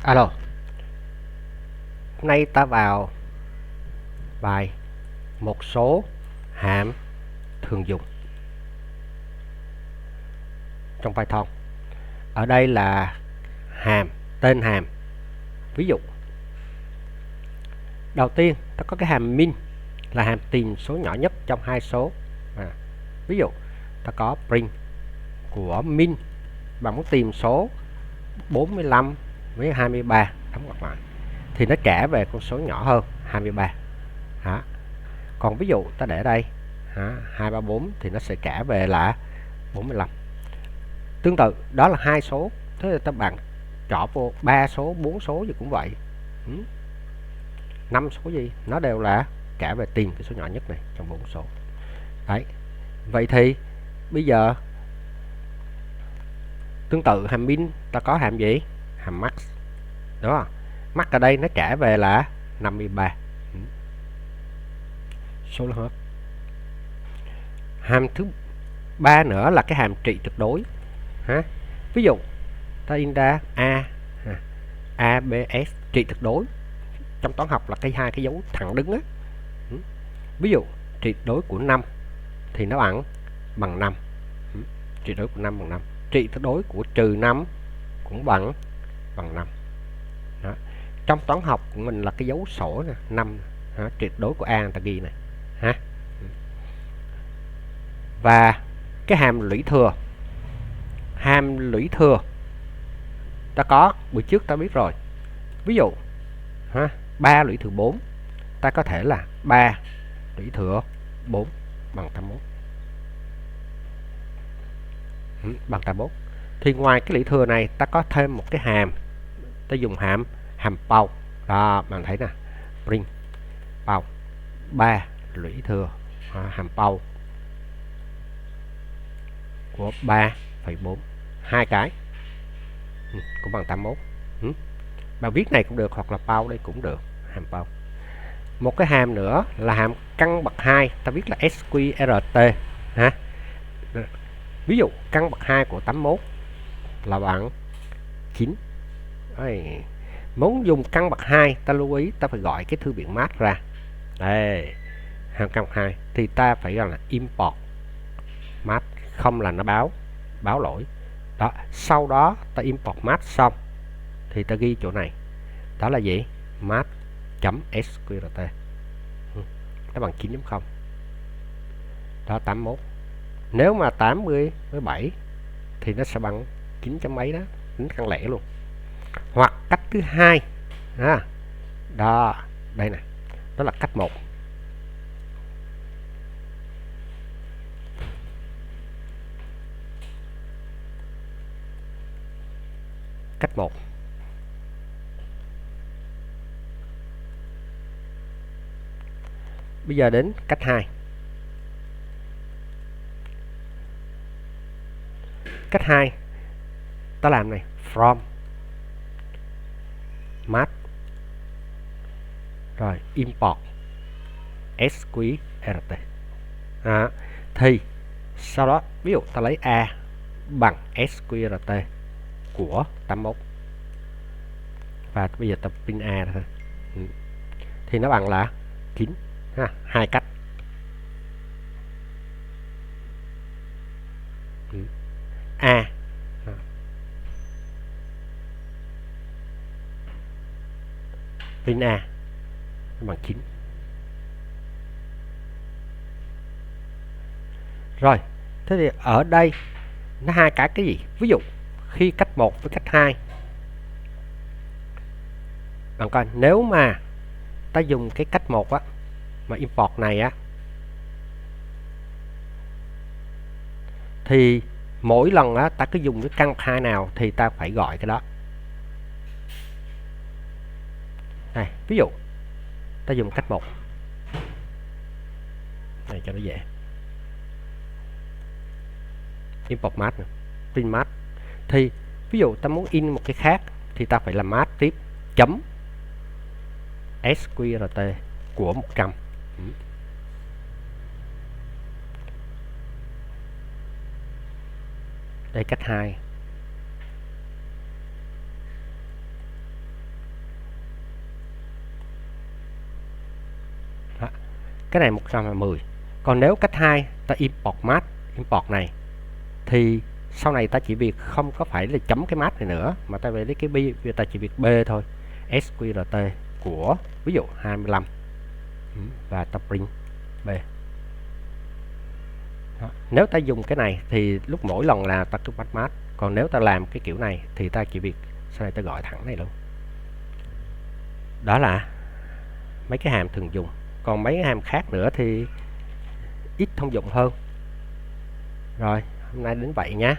Alo, hôm nay ta vào bài một số hàm thường dùng trong Python. Ở đây là tên hàm. Ví dụ, đầu tiên ta có cái hàm min là hàm tìm số nhỏ nhất trong hai số. Ví dụ, ta có print của min bạn muốn tìm số 45 với 23 đóng ngoặc lại thì nó trả về con số nhỏ hơn 23. Còn ví dụ ta để đây 234 thì nó sẽ trả về là 45. Tương tự đó là hai số, thế thì các bạn chọn vô 3 số 4 số gì cũng vậy, 5 số gì nó đều là trả về tìm cái số nhỏ nhất này trong 4 số đấy. Vậy thì bây giờ tương tự hàm min ta có hàm gì, hàm max, đúng không? Max ở đây nó trả về là 53. Số là hết. Hàm thứ ba nữa là cái hàm trị tuyệt đối. Ví dụ ta in ra ABS trị tuyệt đối, trong toán học là hai cái dấu thẳng đứng á. Ví dụ trị tuyệt đối của 5 thì nó bằng 5. Trị tuyệt đối của 5 bằng 5. Trị tuyệt đối của trừ 5 cũng bằng 5. Đó. Trong toán học của mình là cái dấu sổ nè, 5. Trị tuyệt đối của A người ta ghi này. Và cái hàm lũy thừa. Hàm lũy thừa ta có bữa trước ta biết rồi. Ví dụ 3 lũy thừa 4, ta có thể là 3 lũy thừa 4 bằng 81. Bằng 81. Thì ngoài cái lũy thừa này ta có thêm một cái hàm, ta dùng hàm bao. Đó, bạn thấy nè, print bao 3 lũy thừa hàm bao của 3,4, hai cái cũng bằng 81. Bạn viết này cũng được hoặc là bao đây cũng được, hàm bao. Một cái hàm nữa là hàm căn bậc 2, ta viết là SQRT Ví dụ căn bậc 2 của 81 là bằng 9. Muốn dùng căn bậc 2 ta lưu ý ta phải gọi cái thư viện math ra. Đây, hàm căn bậc 2 thì ta phải gọi là import math, không là nó báo lỗi. Đó, sau đó ta import math xong thì ta ghi chỗ này. Đó là gì? math.sqrt. Nó bằng 9.0. Đó 81. Nếu mà 80 với 7 thì nó sẽ bằng 9 chấm mấy đó, tính căn lẻ luôn. Hoặc cách thứ hai đó, đây nè, đó là cách 1. Cách 1. Bây giờ đến cách 2. Cách 2 ta làm này, from math rồi import sqrt. Thì sau đó ví dụ ta lấy A bằng sqrt của 81 và bây giờ ta print A thôi. Thì nó bằng là 9. Hai cách. A print A bằng 9. Rồi, thế thì ở đây nó hai cái gì? Ví dụ khi cách 1 với cách 2, bạn coi nếu mà ta dùng cái cách 1 á mà import này á thì mỗi lần á ta cứ dùng cái căn bậc 2 nào thì ta phải gọi cái đó. Này, ví dụ ta dùng cách 1 này cho nó dễ. Import math, print math. Thì ví dụ ta muốn in một cái khác thì ta phải làm math tiếp chấm sqrt của 100. Đây cách 2. cái này 110. Còn nếu cách 2 ta import math, import này thì sau này ta chỉ việc không có phải là chấm cái math này nữa, mà ta về lấy cái b, ta chỉ việc b thôi, sqrt của ví dụ 25 và ta print b. Đó. Nếu ta dùng cái này thì lúc mỗi lần là ta cứ bắt math, còn nếu ta làm cái kiểu này thì ta chỉ việc sau này ta gọi thẳng này luôn. Đó là mấy cái hàm thường dùng. Còn mấy cái hàm khác nữa thì ít thông dụng hơn. Rồi, hôm nay đến vậy nhé.